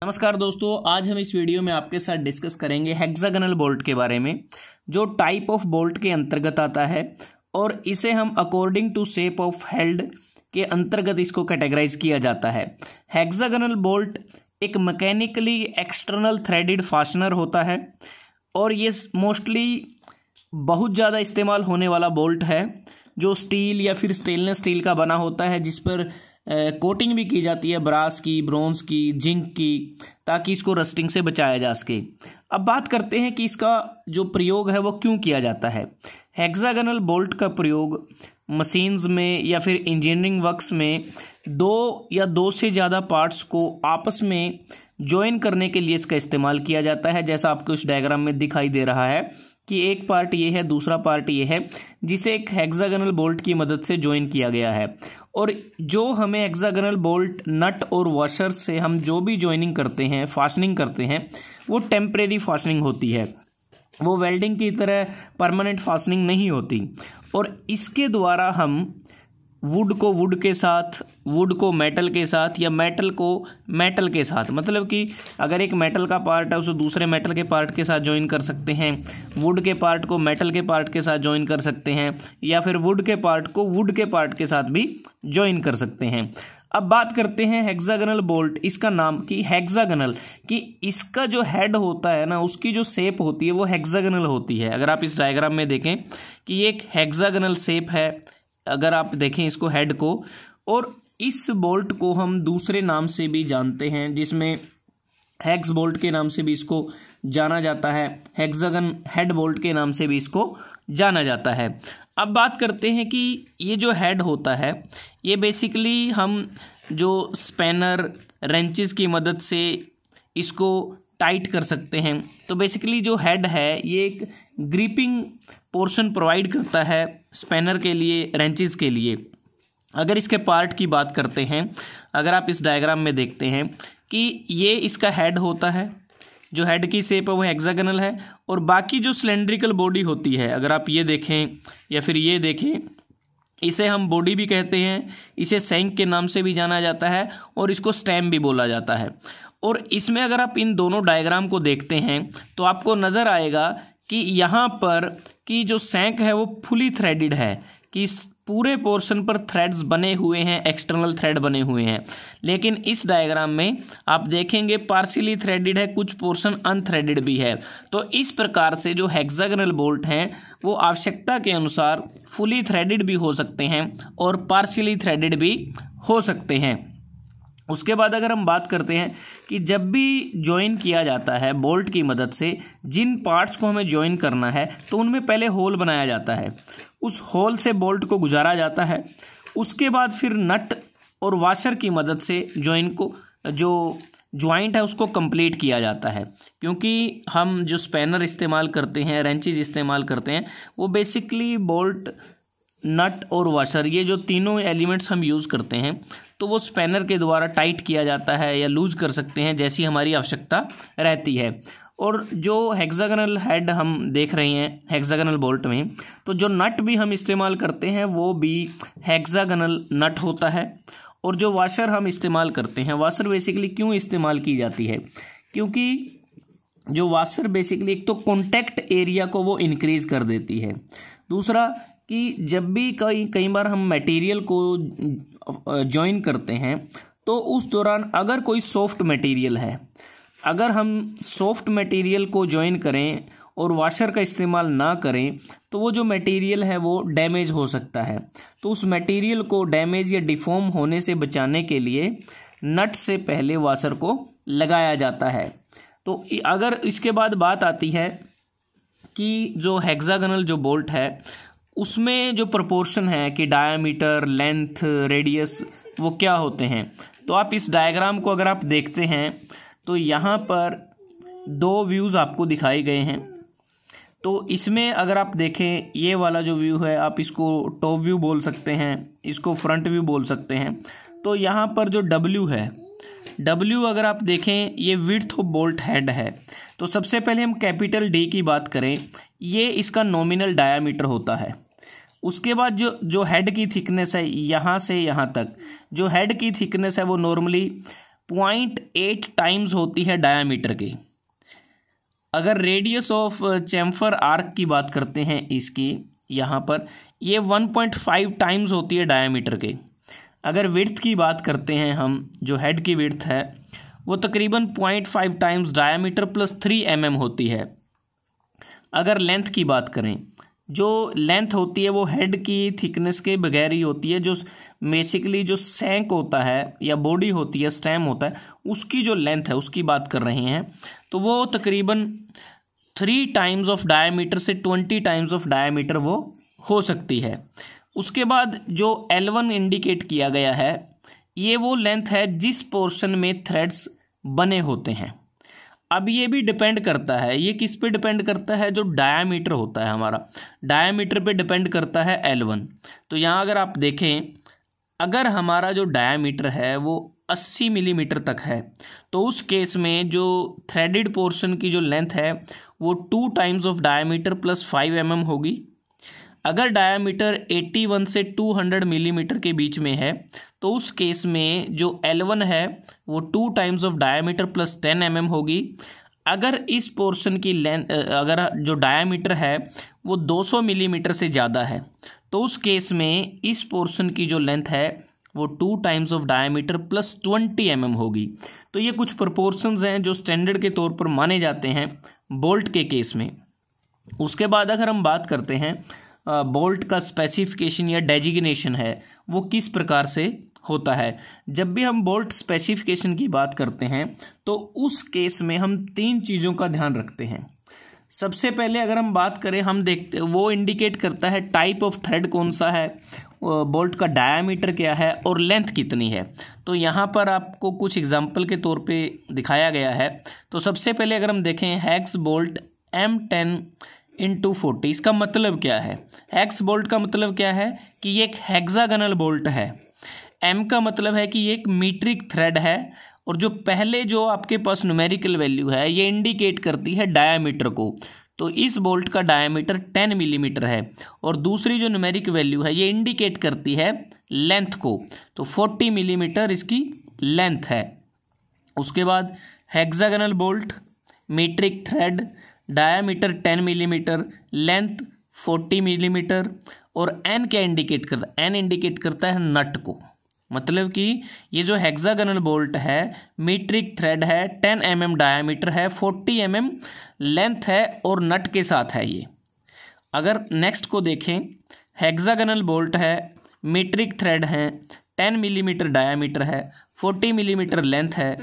नमस्कार दोस्तों, आज हम इस वीडियो में आपके साथ डिस्कस करेंगे हेक्सागोनल बोल्ट के बारे में, जो टाइप ऑफ बोल्ट के अंतर्गत आता है और इसे हम according to shape of head के अंतर्गत इसको कैटेगराइज किया जाता है। हेक्सागोनल बोल्ट एक मैकेनिकली एक्सटर्नल थ्रेडेड फास्टनर होता है और ये मोस्टली बहुत ज़्यादा इस्तेमाल होने वाला बोल्ट है, जो स्टील या फिर स्टेनलेस स्टील का बना होता है, जिस पर कोटिंग भी की जाती है ब्रास की, ब्रोंज की, जिंक की, ताकि इसको रस्टिंग से बचाया जा सके। अब बात करते हैं कि इसका जो प्रयोग है वो क्यों किया जाता है। हेक्सागोनल बोल्ट का प्रयोग मशीन्स में या फिर इंजीनियरिंग वर्क्स में दो या दो से ज़्यादा पार्ट्स को आपस में ज्वाइन करने के लिए इसका इस्तेमाल किया जाता है। जैसा आपको इस डायग्राम में दिखाई दे रहा है कि एक पार्ट ये है, दूसरा पार्ट ये है, जिसे एक हेक्सागोनल बोल्ट की मदद से ज्वाइन किया गया है। और जो हमें हेक्सागोनल बोल्ट नट और वॉशर से हम जो भी ज्वाइनिंग करते हैं, फास्टनिंग करते हैं, वो टेम्परेरी फास्टनिंग होती है, वो वेल्डिंग की तरह परमानेंट फास्टनिंग नहीं होती। और इसके द्वारा हम वुड को वुड के साथ, वुड को मेटल के साथ, या मेटल को मेटल के साथ, मतलब कि अगर एक मेटल का पार्ट है उसे दूसरे मेटल के पार्ट के साथ ज्वाइन कर सकते हैं, वुड के पार्ट को मेटल के पार्ट के साथ ज्वाइन कर सकते हैं, या फिर वुड के पार्ट को वुड के पार्ट के साथ भी ज्वाइन कर सकते हैं। अब बात करते हैं हेक्सागोनल बोल्ट, इसका नाम कि हेक्सागोनल, कि इसका जो हेड होता है ना, उसकी जो शेप होती है वो हेक्सागोनल होती है। अगर आप इस डायग्राम में देखें कि ये एक हेक्सागोनल शेप है, अगर आप देखें इसको हेड को, और इस बोल्ट को हम दूसरे नाम से भी जानते हैं, जिसमें हेक्स बोल्ट के नाम से भी इसको जाना जाता है, हेक्सागन हेड बोल्ट के नाम से भी इसको जाना जाता है। अब बात करते हैं कि ये जो हेड होता है, ये बेसिकली हम जो स्पैनर रेंचेस की मदद से इसको टाइट कर सकते हैं। तो बेसिकली जो हेड है ये एक ग्रिपिंग पोर्शन प्रोवाइड करता है स्पैनर के लिए, रेंचेस के लिए। अगर इसके पार्ट की बात करते हैं, अगर आप इस डायग्राम में देखते हैं कि ये इसका हेड होता है, जो हेड की शेप है वो हेक्सागोनल है, और बाकी जो सिलेंड्रिकल बॉडी होती है, अगर आप ये देखें या फिर ये देखें, इसे हम बॉडी भी कहते हैं, इसे शैंक के नाम से भी जाना जाता है, और इसको स्टेम भी बोला जाता है। और इसमें अगर आप इन दोनों डायग्राम को देखते हैं तो आपको नज़र आएगा कि यहाँ पर कि जो शैंक है वो फुली थ्रेडेड है, कि इस पूरे पोर्शन पर थ्रेड्स बने हुए हैं, एक्सटर्नल थ्रेड बने हुए हैं। लेकिन इस डायग्राम में आप देखेंगे पार्शियली थ्रेडेड है, कुछ पोर्शन अनथ्रेडेड भी है। तो इस प्रकार से जो हेक्सागोनल बोल्ट हैं वो आवश्यकता के अनुसार फुली थ्रेडेड भी हो सकते हैं और पार्शियली थ्रेडेड भी हो सकते हैं। उसके बाद अगर हम बात करते हैं कि जब भी ज्वाइन किया जाता है बोल्ट की मदद से, जिन पार्ट्स को हमें ज्वाइन करना है तो उनमें पहले होल बनाया जाता है, उस होल से बोल्ट को गुजारा जाता है। उसके बाद फिर नट और वॉशर की मदद से ज्वाइन को, जो ज्वाइंट है उसको कंप्लीट किया जाता है। क्योंकि हम जो स्पैनर इस्तेमाल करते हैं, रेंचेस इस्तेमाल करते हैं, वो बेसिकली बोल्ट, नट और वॉशर, ये जो तीनों एलिमेंट्स हम यूज़ करते हैं, तो वो स्पैनर के द्वारा टाइट किया जाता है या लूज कर सकते हैं, जैसी हमारी आवश्यकता रहती है। और जो हेक्सागोनल हेड हम देख रहे हैं हेक्सागोनल बोल्ट में, तो जो नट भी हम इस्तेमाल करते हैं वो भी हेक्सागोनल नट होता है। और जो वॉशर हम इस्तेमाल करते हैं, वॉशर बेसिकली क्यों इस्तेमाल की जाती है, क्योंकि जो वॉशर बेसिकली एक तो कॉन्टैक्ट एरिया को वो इंक्रीज कर देती है, दूसरा कि जब भी कई बार हम मटेरियल को ज्वाइन करते हैं तो उस दौरान अगर कोई सॉफ्ट मटेरियल है, अगर हम सॉफ्ट मटेरियल को ज्वाइन करें और वॉशर का इस्तेमाल ना करें तो वो जो मटेरियल है वो डैमेज हो सकता है। तो उस मटेरियल को डैमेज या डिफॉर्म होने से बचाने के लिए नट से पहले वॉशर को लगाया जाता है। तो अगर इसके बाद बात आती है कि जो हेक्सागोनल जो बोल्ट है उसमें जो प्रोपोर्शन है कि डायामीटर, लेंथ, रेडियस वो क्या होते हैं, तो आप इस डायग्राम को अगर आप देखते हैं तो यहाँ पर दो व्यूज़ आपको दिखाए गए हैं। तो इसमें अगर आप देखें, ये वाला जो व्यू है आप इसको टॉप व्यू बोल सकते हैं, इसको फ्रंट व्यू बोल सकते हैं। तो यहाँ पर जो W है, W अगर आप देखें ये विड्थ ऑफ बोल्ट हेड है। तो सबसे पहले हम कैपिटल D की बात करें, ये इसका नॉमिनल डायामीटर होता है। उसके बाद जो हेड की थिकनेस है यहाँ से यहाँ तक, जो हेड की थिकनेस है वो नॉर्मली 0.8 टाइम्स होती है डायामीटर के। अगर रेडियस ऑफ चैम्फर आर्क की बात करते हैं इसकी यहाँ पर, ये 1.5 टाइम्स होती है डायामीटर के। अगर विड्थ की बात करते हैं हम, जो हेड की विड्थ है वो तकरीबन 0.5 टाइम्स डायामीटर प्लस 3 mm होती है। अगर लेंथ की बात करें, जो लेंथ होती है वो हेड की थिकनेस के बगैर ही होती है। जो बेसिकली जो सैंक होता है या बॉडी होती है, स्टेम होता है, उसकी जो लेंथ है उसकी बात कर रहे हैं, तो वो तकरीबन 3 टाइम्स ऑफ डायामीटर से 20 टाइम्स ऑफ डायामीटर वो हो सकती है। उसके बाद जो L1 इंडिकेट किया गया है, ये वो लेंथ है जिस पोर्शन में थ्रेड्स बने होते हैं। अब ये भी डिपेंड करता है, ये किस पे डिपेंड करता है, जो डायामीटर होता है हमारा, डायामीटर पे डिपेंड करता है L1। तो यहाँ अगर आप देखें, अगर हमारा जो डायामीटर है वो 80 मिलीमीटर तक है, तो उस केस में जो थ्रेडेड पोर्शन की जो लेंथ है वो 2 times of diameter plus 5 mm होगी। अगर डायामीटर 81 से 200 मिलीमीटर के बीच में है, तो उस केस में जो L1 है वो 2 times of diameter plus 10 mm होगी। अगर इस पोर्शन की लेंथ, अगर जो डायामीटर है वो 200 मिलीमीटर से ज़्यादा है, तो उस केस में इस पोर्शन की जो लेंथ है वो 2 times of diameter plus 20 mm होगी। तो ये कुछ प्रोपोर्शंस हैं जो स्टैंडर्ड के तौर पर माने जाते हैं बोल्ट के केस में। उसके बाद अगर हम बात करते हैं बोल्ट का स्पेसिफिकेशन या डेजिग्नेशन है वो किस प्रकार से होता है। जब भी हम बोल्ट स्पेसिफिकेशन की बात करते हैं तो उस केस में हम 3 चीज़ों का ध्यान रखते हैं। सबसे पहले अगर हम बात करें, हम देखते वो इंडिकेट करता है टाइप ऑफ थ्रेड कौन सा है, बोल्ट का डायामीटर क्या है और लेंथ कितनी है। तो यहाँ पर आपको कुछ एग्जांपल के तौर पे दिखाया गया है। तो सबसे पहले अगर हम देखें हेक्स बोल्ट M10x40, इसका मतलब क्या है। हेक्स बोल्ट का मतलब क्या है कि ये एक हेक्सागोनल बोल्ट है। M का मतलब है कि ये एक मीट्रिक थ्रेड है, और जो पहले जो आपके पास न्यूमेरिकल वैल्यू है ये इंडिकेट करती है डायामीटर को। तो इस बोल्ट का डायामीटर 10 मिलीमीटर है, और दूसरी जो न्यूमेरिक वैल्यू है ये इंडिकेट करती है लेंथ को। तो 40 मिलीमीटर इसकी लेंथ है। उसके बाद hexagonal bolt, metric thread, diameter 10 millimetre, length 40 millimetre, और एन क्या इंडिकेट करता है, एन इंडिकेट करता है नट को। मतलब कि ये जो हेक्सागोनल बोल्ट है, मीट्रिक थ्रेड है, 10 mm डायामीटर है, 40 mm लेंथ है और नट के साथ है ये। अगर नेक्स्ट को देखें, हेक्सागोनल बोल्ट है, मीट्रिक थ्रेड है, 10 मिलीमीटर डायामीटर है, 40 मिलीमीटर लेंथ है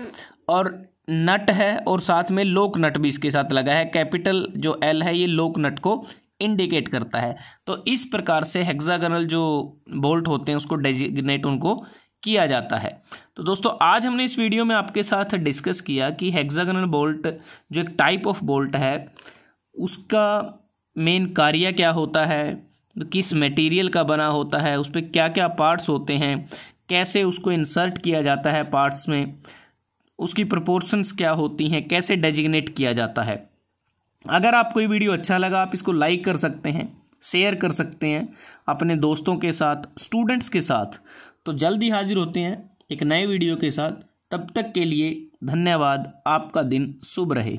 और नट है, और साथ में लोक नट भी इसके साथ लगा है। कैपिटल जो L है ये लोक नट को इंडिकेट करता है। तो इस प्रकार से हेक्सागोनल जो बोल्ट होते हैं उसको डेजिग्नेट उनको किया जाता है। तो दोस्तों आज हमने इस वीडियो में आपके साथ डिस्कस किया कि हेक्सागोनल बोल्ट जो एक टाइप ऑफ बोल्ट है उसका मेन कार्य क्या होता है, किस मटेरियल का बना होता है, उस पर क्या क्या पार्ट्स होते हैं, कैसे उसको इंसर्ट किया जाता है पार्ट्स में, उसकी प्रोपोर्शंस क्या होती हैं, कैसे डेजिग्नेट किया जाता है। अगर आपको ये वीडियो अच्छा लगा आप इसको लाइक कर सकते हैं, शेयर कर सकते हैं अपने दोस्तों के साथ, स्टूडेंट्स के साथ। तो जल्दी हाजिर होते हैं एक नए वीडियो के साथ। तब तक के लिए धन्यवाद। आपका दिन शुभ रहे।